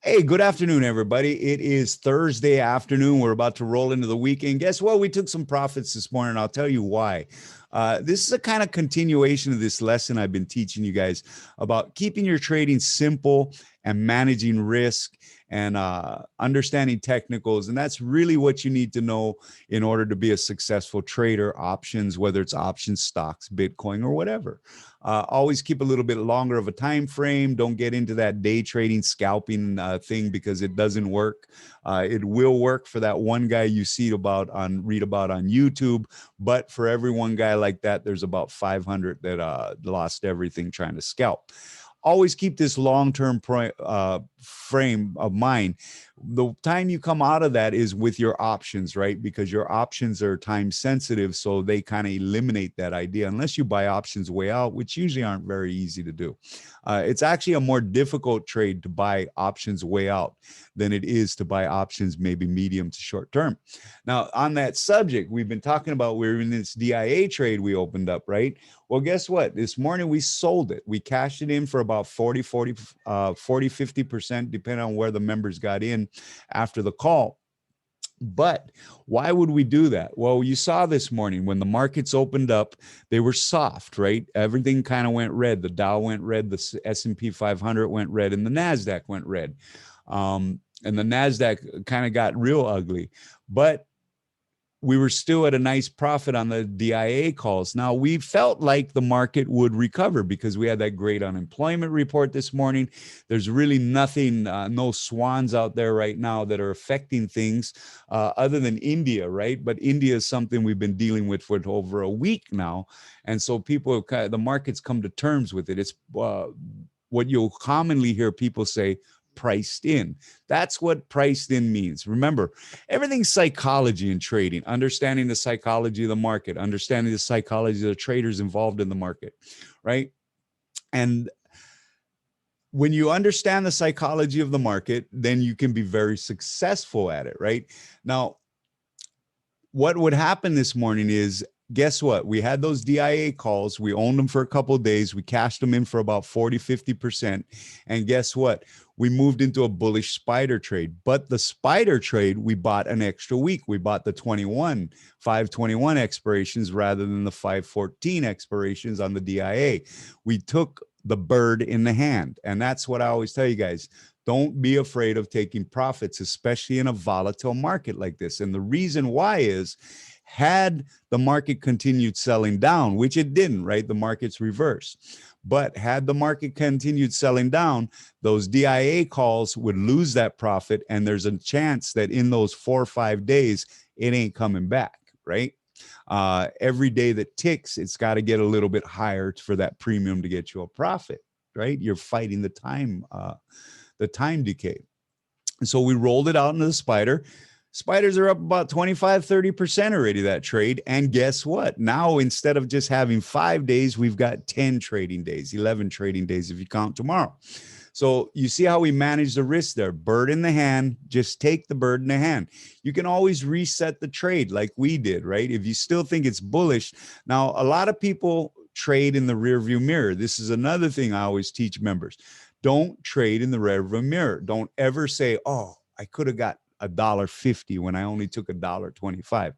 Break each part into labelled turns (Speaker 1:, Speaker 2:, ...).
Speaker 1: Hey, good afternoon, everybody. It is Thursday afternoon. We're about to roll into the weekend. Guess what? We took some profits this morning. I'll tell you why. This is a kind of continuation of this lesson I've been teaching you guys about keeping your trading simple and managing risk and understanding technicals. And that's really what you need to know in order to be a successful trader, options, whether it's options, stocks, Bitcoin, or whatever. Always keep a little bit longer of a time frame. Don't get into that day trading, scalping thing because it doesn't work. It will work for that one guy you read about on YouTube, but for every one guy like that, there's about 500 that lost everything trying to scalp. Always keep this long-term frame of mind. The time you come out of that is with your options, right? Because your options are time sensitive, so they kind of eliminate that idea unless you buy options way out, which usually aren't very easy to do. It's actually a more difficult trade to buy options way out than it is to buy options maybe medium to short term. Now, on that subject, we've been talking about we're in this DIA trade we opened up, right? Well, guess what? This morning we sold it. We cashed it in for about 50%, depending on where the members got in after the call. But why would we do that? Well, you saw this morning when the markets opened up, they were soft, right? Everything kind of went red. The Dow went red, the S&P 500 went red, and the NASDAQ went red. And the NASDAQ kind of got real ugly. But we were still at a nice profit on the DIA calls. Now, we felt like the market would recover because we had that great unemployment report this morning. There's really nothing, no swans out there right now that are affecting things other than India, right? But India is something we've been dealing with for over a week now. And so the market's come to terms with it. It's what you'll commonly hear people say, priced in. That's what priced in means. Remember, everything's psychology in trading, understanding the psychology of the market, understanding the psychology of the traders involved in the market, right? And when you understand the psychology of the market, then you can be very successful at it, right? Now, what would happen this morning is, guess what? We had those DIA calls. We owned them for a couple of days. We cashed them in for about 40-50%. And guess what? We moved into a bullish spider trade. But the spider trade, we bought an extra week. We bought the 521 expirations rather than the 514 expirations on the DIA. We took the bird in the hand. And that's what I always tell you guys. Don't be afraid of taking profits, especially in a volatile market like this. And the reason why is, had the market continued selling down, which it didn't, right? The market's reversed. But had the market continued selling down, those DIA calls would lose that profit. And there's a chance that in those 4 or 5 days, it ain't coming back, right? Every day that ticks, it's got to get a little bit higher for that premium to get you a profit, right? You're fighting the time decay. And so we rolled it out into the spider. Spiders are up about 25-30% already, that trade. And guess what? Now, instead of just having 5 days, we've got 10 trading days, 11 trading days if you count tomorrow. So you see how we manage the risk there. Bird in the hand, just take the bird in the hand. You can always reset the trade like we did, right? If you still think it's bullish. Now, a lot of people trade in the rearview mirror. This is another thing I always teach members. Don't trade in the rearview mirror. Don't ever say, oh, I could have got $1.50 when I only took $1.25.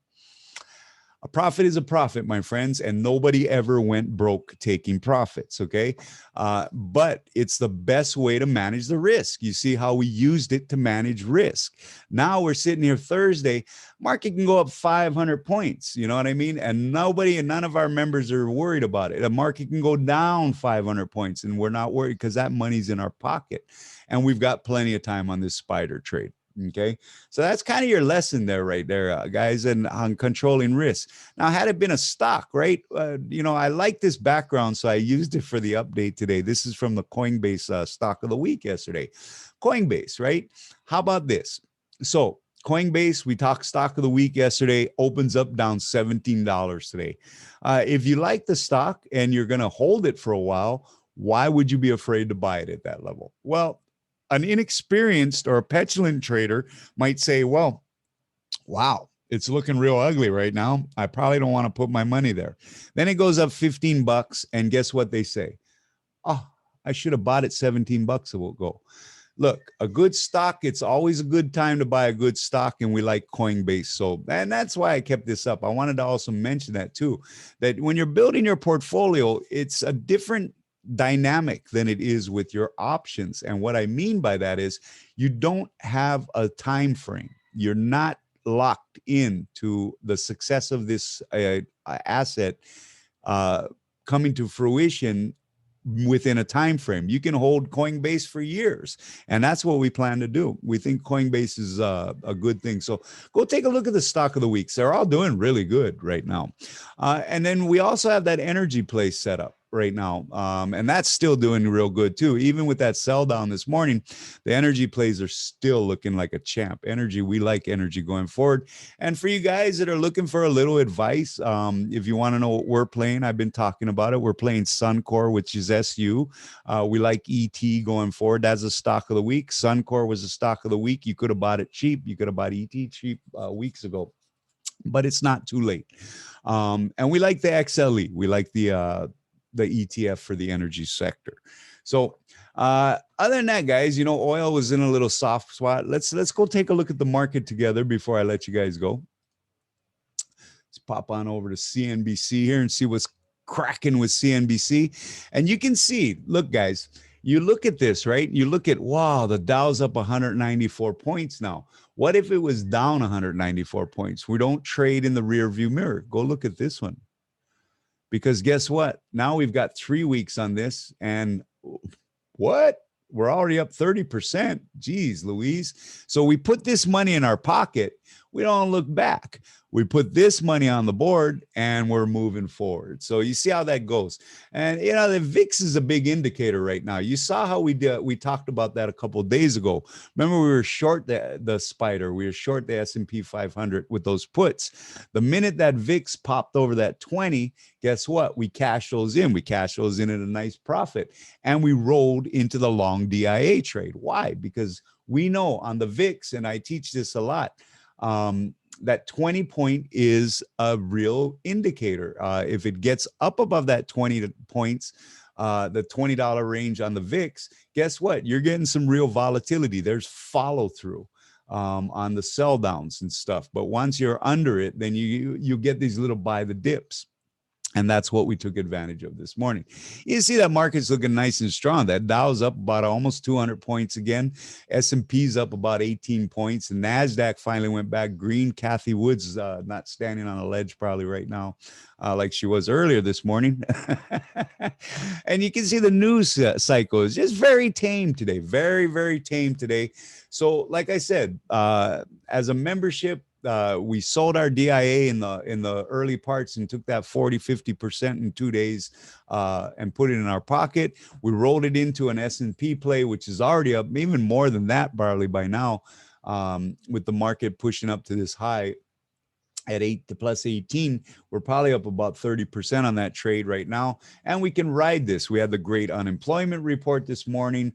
Speaker 1: A profit is a profit, my friends, and nobody ever went broke taking profits, okay? But it's the best way to manage the risk. You see how we used it to manage risk. Now we're sitting here Thursday, market can go up 500 points, you know what I mean? And none of our members are worried about it. The market can go down 500 points and we're not worried because that money's in our pocket. And we've got plenty of time on this spider trade. Okay, so that's kind of your lesson there, right there, guys, and on controlling risk. Now, had it been a stock, right? I like this background, so I used it for the update today. This is from the Coinbase stock of the week yesterday. Coinbase, right? How about this? So Coinbase, we talked stock of the week yesterday, opens up down $17 today. If you like the stock and you're going to hold it for a while, why would you be afraid to buy it at that level? Well, an inexperienced or a petulant trader might say, well, wow, it's looking real ugly right now. I probably don't want to put my money there. Then it goes up $15, and guess what they say? Oh, I should have bought it $17 ago. look, a good stock, it's always a good time to buy a good stock, and we like Coinbase. So, and that's why I kept this up. I wanted to also mention that too, that when you're building your portfolio, it's a different dynamic than it is with your options. And what I mean by that is you don't have a time frame. You're not locked in to the success of this asset coming to fruition within a time frame. You can hold Coinbase for years, and that's what we plan to do. We think Coinbase is a good thing. So go take a look at the stock of the weeks. They're all doing really good right now. And then we also have that energy play set up right now, and that's still doing real good too. Even with that sell down this morning, the energy plays are still looking like a champ. Energy, we like energy going forward. And for you guys that are looking for a little advice, if you want to know what we're playing, I've been talking about it. We're playing Suncor, which is SU. We like ET going forward. That's a stock of the week. Suncor was a stock of the week. You could have bought it cheap. You could have bought ET cheap weeks ago, but it's not too late. And we like the XLE. We like the ETF for the energy sector. So other than that, guys, you know, oil was in a little soft spot. Let's go take a look at the market together before I let you guys go. Let's pop on over to CNBC here and see what's cracking with CNBC. And you can see, look, guys, you look at this, right? You look at, wow, the Dow's up 194 points now. What if it was down 194 points? We don't trade in the rear view mirror. Go look at this one. Because guess what? Now we've got 3 weeks on this, and what? We're already up 30%. Geez, Louise. So we put this money in our pocket. We don't look back. We put this money on the board and we're moving forward. So you see how that goes. And, you know, the VIX is a big indicator right now. You saw how we talked about that a couple of days ago. Remember, we were short the spider. We were short the S&P 500 with those puts. The minute that VIX popped over that 20, guess what? We cashed those in. We cashed those in at a nice profit. And we rolled into the long DIA trade. Why? Because we know on the VIX, and I teach this a lot, that 20 point is a real indicator. If it gets up above that 20 points, the $20 range on the VIX, guess what? You're getting some real volatility. There's follow through on the sell downs and stuff. But once you're under it, then you get these little buy the dips. And that's what we took advantage of this morning. You see that market's looking nice and strong. That Dow's up about almost 200 points again. S&P's up about 18 points. And NASDAQ finally went back green. Kathy Woods not standing on a ledge probably right now like she was earlier this morning. And you can see the news cycle is just very tame today. Very, very tame today. So like I said, as a membership, we sold our DIA in the early parts and took that 40-50% in 2 days and put it in our pocket. We rolled it into an S&P play, which is already up even more than that barely by now, with the market pushing up to this high at 8 to plus 18. We're probably up about 30% on that trade right now, and we can ride this. We had the great unemployment report this morning.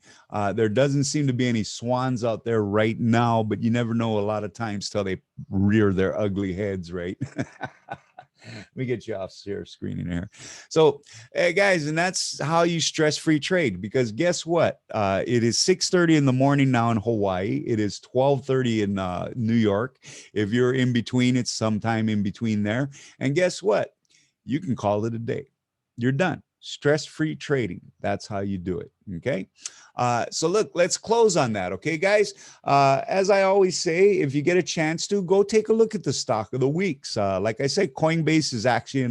Speaker 1: There doesn't seem to be any swans out there right now, but you never know a lot of times till they rear their ugly heads, right? Let me get you off share screening here. So, hey guys, and that's how you stress-free trade, because guess what? It is 6:30 in the morning now in Hawaii. It is 12:30 in New York. If you're in between, it's sometime in between there. And guess what? You can call it a day. You're done. Stress-free trading. That's how you do it. Okay. So look, let's close on that. Okay, guys. As I always say, if you get a chance to go take a look at the stock of the weeks. Like I said, Coinbase is actually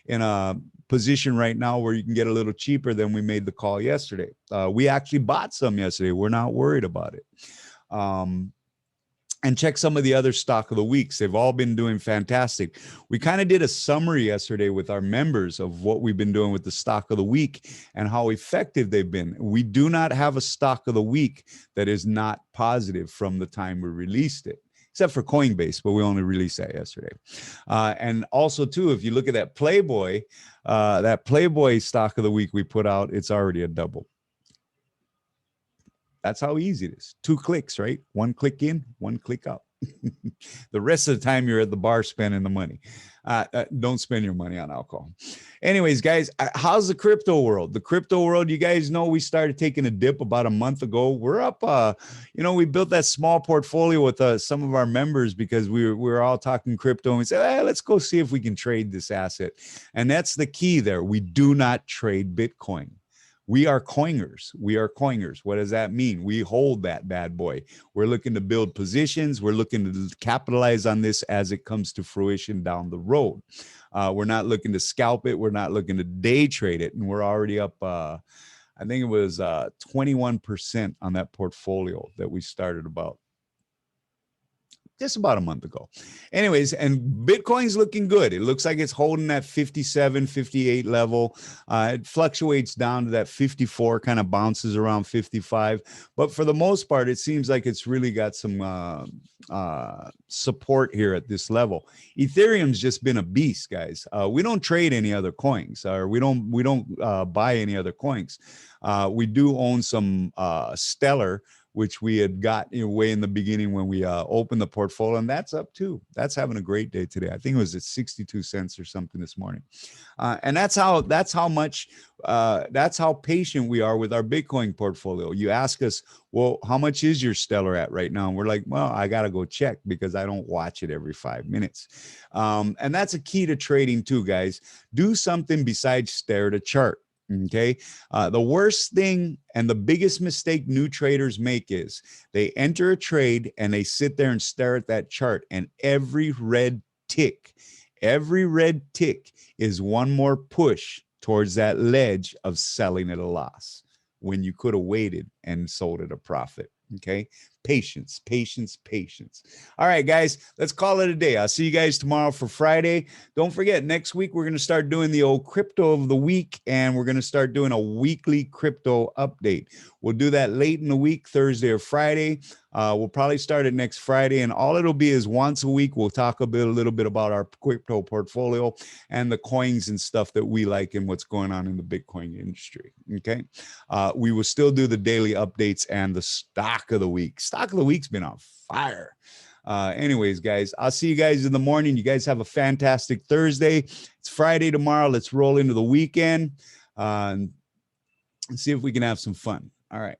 Speaker 1: in a position right now where you can get a little cheaper than we made the call yesterday. We actually bought some yesterday. We're not worried about it. And check some of the other stock of the weeks. They've all been doing fantastic. We kind of did a summary yesterday with our members of what we've been doing with the stock of the week and how effective they've been. We do not have a stock of the week that is not positive from the time we released it, except for Coinbase, but we only released that yesterday. And also, too, if you look at that Playboy stock of the week we put out, it's already a double. That's how easy it is. 2 clicks, right? 1 click in, 1 click out. The rest of the time you're at the bar spending the money. Don't spend your money on alcohol. Anyways, guys, how's the crypto world? The crypto world, you guys know we started taking a dip about a month ago. We're up, we built that small portfolio with some of our members because we were all talking crypto, and we said, hey, let's go see if we can trade this asset. And that's the key there. We do not trade Bitcoin. We are coiners. We are coiners. What does that mean? We hold that bad boy. We're looking to build positions. We're looking to capitalize on this as it comes to fruition down the road. We're not looking to scalp it. We're not looking to day trade it. And we're already up, I think it was 21% on that portfolio that we started about just about a month ago. Anyways, and Bitcoin's looking good. It looks like it's holding that 57, 58 level. It fluctuates down to that 54, kind of bounces around 55. But for the most part, it seems like it's really got some support here at this level. Ethereum's just been a beast, guys. We don't trade any other coins, or we don't buy any other coins. We do own some Stellar, which we had got way in the beginning when we opened the portfolio, and that's up too. That's having a great day today. I think it was at 62 cents or something this morning. And that's how patient we are with our Bitcoin portfolio. You ask us, well, how much is your Stellar at right now? And we're like, well, I got to go check because I don't watch it every 5 minutes. And that's a key to trading too, guys. Do something besides stare at a chart. Okay. The worst thing and the biggest mistake new traders make is they enter a trade and they sit there and stare at that chart, and every red tick is one more push towards that ledge of selling at a loss when you could have waited and sold at a profit. Okay. Patience, patience, patience. All right, guys, let's call it a day. I'll see you guys tomorrow for Friday. Don't forget, next week, we're going to start doing the old crypto of the week, and we're going to start doing a weekly crypto update. We'll do that late in the week, Thursday or Friday. We'll probably start it next Friday, and all it'll be is once a week. We'll talk a little bit about our crypto portfolio and the coins and stuff that we like and what's going on in the Bitcoin industry. Okay. We will still do the daily updates and the stock of the week. Stock of the week's been on fire. Anyways, guys, I'll see you guys in the morning. You guys have a fantastic Thursday. It's Friday tomorrow. Let's roll into the weekend and see if we can have some fun. All right.